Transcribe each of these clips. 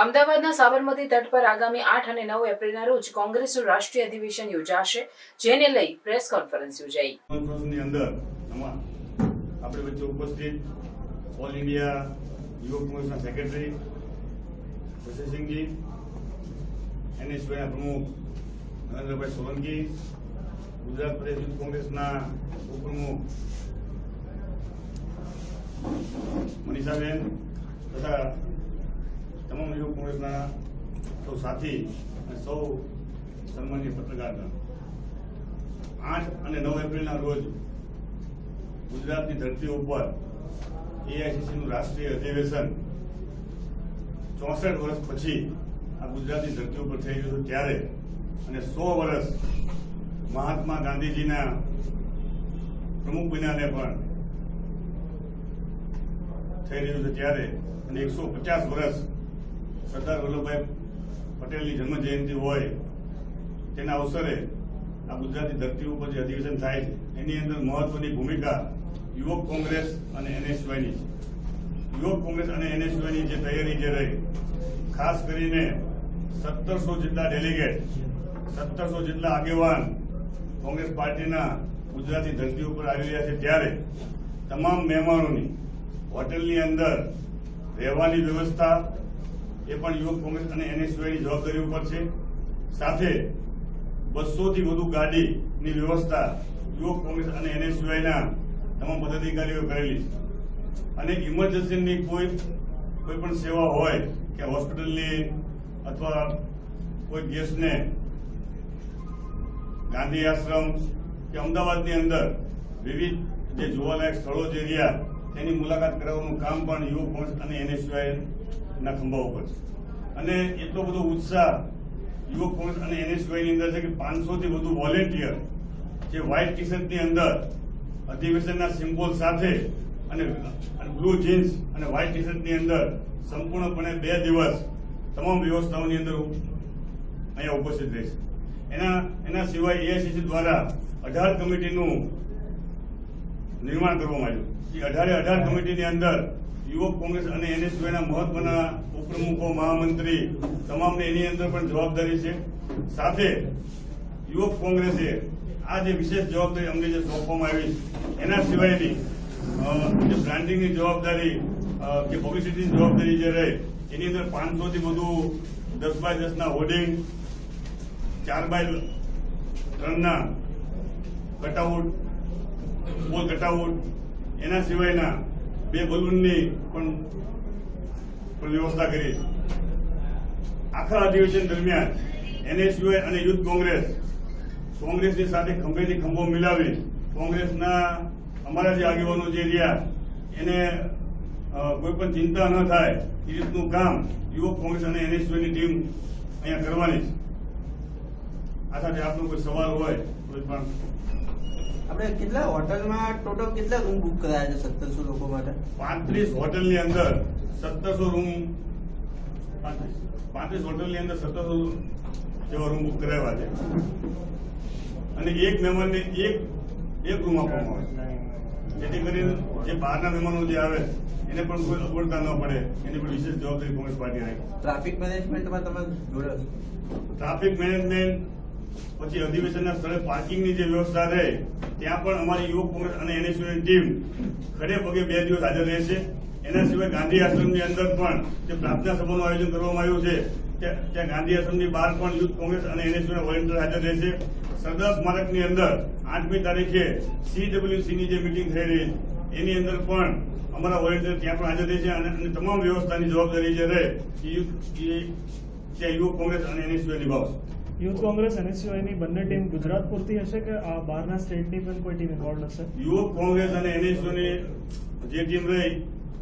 અમદાવાદના સાબરમતી તટ પર આગામી 8 અને 9 એપ્રિલના રોજ કોંગ્રેસનું રાષ્ટ્રીય અધિવેશન યોજાશે, જેને લઈ પ્રેસ કોન્ફરન્સ યોજાઈ. કોન્ફરન્સની અંદર આપણે વચ્ચે ઉપસ્થિત ઓલ ઇન્ડિયા યુવક કોંગ્રેસના સેક્રેટરી શશિસિંહજી, NSYના પ્રમુખ નરેન્દ્રભાઈ સોલંકી, ગુજરાત પ્રદેશ યુથ કોંગ્રેસના ઉપપ્રમુખ મનીષાબેન તથા તમામ યુવક કોંગ્રેસના સૌ સાથી અને સૌ સન્માનીય પત્રકારગણ, 8 અને 9 એપ્રિલના રોજ ગુજરાતની ધરતી ઉપર AICCનું રાષ્ટ્રીય અધિવેશન 64 વર્ષ પછી આ ગુજરાતની ધરતી ઉપર થઈ રહ્યું છે ત્યારે, અને 100 વર્ષ મહાત્મા ગાંધીજીના પ્રમુખ બન્યાને પણ થઈ રહ્યું છે ત્યારે, અને 150 વર્ષ સરદાર વલ્લભભાઈ પટેલની જન્મ જયંતિ હોય તેના અવસરે આ ગુજરાતની ધરતી ઉપર જે અધિવેશન થાય છે એની અંદર મહત્વની ભૂમિકા યુવક કોંગ્રેસ અને NSYની છે. યુવક કોંગ્રેસ અને NSYની જે તૈયારી જે રહી, ખાસ કરીને 1700 જેટલા ડેલિગેટ, 1700 જેટલા આગેવાન કોંગ્રેસ પાર્ટીના ગુજરાતની ધરતી ઉપર આવી રહ્યા છે ત્યારે તમામ મહેમાનોની હોટેલની અંદર રહેવાની વ્યવસ્થા એ પણ યુવક કોંગ્રેસ અને NSYની જવાબદારી ઉપર છે. સાથે 200 થી વધુ ગાડીની વ્યવસ્થા યુવક કોંગ્રેસ અને NSYના તમામ પદાધિકારીઓ કરેલી છે. અને ઇમરજન્સીની કોઈ પણ સેવા હોય કે હોસ્પિટલની અથવા કોઈ ગેસ્ટને ગાંધી આશ્રમ કે અમદાવાદની અંદર વિવિધ જે જોવાલાયક સ્થળો જે રહ્યા તેની મુલાકાત કરાવવાનું કામ પણ યુવક કોંગ્રેસ અને NSYના ખંભા ઉપર છે. અને એટલો બધો ઉત્સાહ યુવક કોંગ્રેસ અને NSYની અંદર છે કે 500 થી વધુ વોલેન્ટિયર જે વ્હાઇટ ટી શર્ટની અંદર અધિવેશનના સિમ્બોલ સાથે અને બ્લુ જીન્સ અને વ્હાઇટ ટી શર્ટની અંદર સંપૂર્ણપણે 2 દિવસ તમામ વ્યવસ્થાઓની અંદર અહીંયા ઉપસ્થિત રહેશે. એના સિવાય AICC દ્વારા 18 કમિટીનું નિર્માણ કરવામાં આવ્યું. એ 18 કમિટીની અંદર યુવક કોંગ્રેસ અને NSYના મહત્વના ઉપપ્રમુખો, મહામંત્રી તમામને એની અંદર પણ જવાબદારી છે. સાથે યુવક કોંગ્રેસે આ જે વિશેષ જવાબદારી અમને જે સોંપવામાં આવી એના સિવાયની જે બ્રાન્ડિંગની જવાબદારી કે પબ્લિસિટીની જવાબદારી જે રહે એની અંદર 500 થી વધુ 10x10ના હોર્ડિંગ, 4x3ના કટઆઉટ, બોલ કટઆઉટ, એના સિવાયના 2 બલૂનની પણ વ્યવસ્થા કરી. આખા અધિવેશન દરમિયાન NSY અને યુથ કોંગ્રેસની સાથે ખંભેથી ખંભો મિલાવી કોંગ્રેસના અમારા જે આગેવાનો જે રહ્યા એને કોઈ પણ ચિંતા ન થાય એ રીતનું કામ યુવક કોંગ્રેસ અને NSYની ટીમ અહીંયા કરવાની છે. આ સાથે આપનો કોઈ સવાલ હોય કોઈ પણ. આપણે કેટલા હોટલમાં ટોટલ કેટલા રૂમ બુક કરાયા છે 1700 લોકો માટે? 35 હોટલની અંદર 1700 રૂમ, 35 હોટલની અંદર 1700 જેવા રૂમ બુક કરાવ્યા છે. અને એક મહેમાનને એક રૂમ આપવામાં આવે જેથી કરીને જે બહારના મહેમાનો જે આવે એને પણ કોઈ અગવડતા ન પડે એની પણ વિશેષ જવાબદારી કોંગ્રેસ પાર્ટી રાખી. ટ્રાફિક મેનેજમેન્ટમાં તમે જોડાશો? ટ્રાફિક મેનેજમેન્ટ, પછી અધિવેશનના સ્થળે પાર્કિંગની જે વ્યવસ્થા રહે ત્યાં પણ અમારી યુવક કોંગ્રેસ અને NSYની ટીમ ખડે પગે 2 દિવસ હાજર રહેશે. એના સિવાય ગાંધી આશ્રમની અંદર પણ જે પ્રાર્થના સભાનું આયોજન કરવામાં આવ્યું છે ત્યાં ગાંધી આશ્રમની બહાર પણ યુથ કોંગ્રેસ અને NSYના વોલેન્ટિયર હાજર રહેશે. સરદાર સ્મારકની અંદર 8મી તારીખે CWCની જે મિટિંગ થઈ રહી એની અંદર પણ અમારા વોલેન્ટિયર ત્યાં પણ હાજર રહેશે. અને તમામ વ્યવસ્થાની જવાબદારી જે રહે એ યુવક કોંગ્રેસ અને NSY નિભાવશે. યુથ કોંગ્રેસ NSYની બંને ટીમ ગુજરાત પૂરતી હશે કે આ બહારના સ્ટેટની પણ કોઈ ટીમ ઇન્વોલ્વ હશે? યુવક કોંગ્રેસ અને NSYની જે ટીમ રહી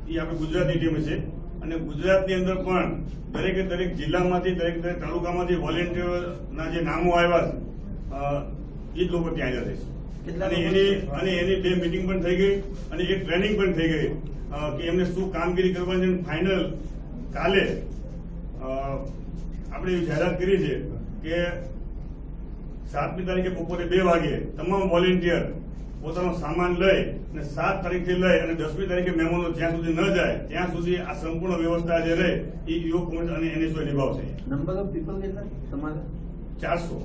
એ આપણી ગુજરાતની ટીમ છે. અને ગુજરાતની અંદર પણ દરેકે દરેક જિલ્લામાંથી, દરેક તાલુકામાંથી વોલેન્ટિયરના જે નામો આવ્યા છે એ જ લોકો ત્યાં હાજર રહેશે. અને એની 2 મિટિંગ પણ થઈ ગઈ અને એક ટ્રેનિંગ પણ થઈ ગઈ કે એમને શું કામગીરી કરવાની. ફાઇનલ કાલે આપણે એવી જાહેરાત કરી છે કે 7મી તારીખે બપોરે 2 વાગે તમામ વોલેન્ટિયર પોતાનો સામાન લઈ અને 7 તારીખથી લઈ અને 10મી તારીખે મહેમાનો જ્યાં સુધી ન જાય ત્યાં સુધી આ સંપૂર્ણ વ્યવસ્થા જે રહે એ યુવક કોંગ્રેસ અને એનએસયુઆઈ નિભાવશે. નંબર ઓફ પીપલ કેટલા તમારે? 400.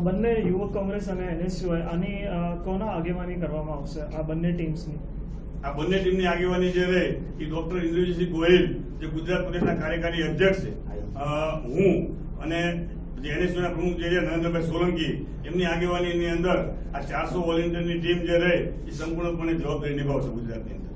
બંને યુવક કોંગ્રેસ અને એનએસયુઆઈ આની કોના આગેવાની કરવામાં આવશે આ બંને ટીમ્સની? આ બંને ટીમની આગેવાની જે રહે એ ડોક્ટર ઇન્દ્રજીતસિંહ ગોહિલ જે ગુજરાત પ્રદેશના કાર્યકારી અધ્યક્ષ છે, હું અને જે એનએસયુના પ્રમુખ જે છે નરેન્દ્રભાઈ સોલંકી, એમની આગેવાનીની અંદર આ 400 વોલેન્ટિયરની ટીમ જે રહે એ સંપૂર્ણપણે જવાબદારી નિભાવશે ગુજરાતની અંદર.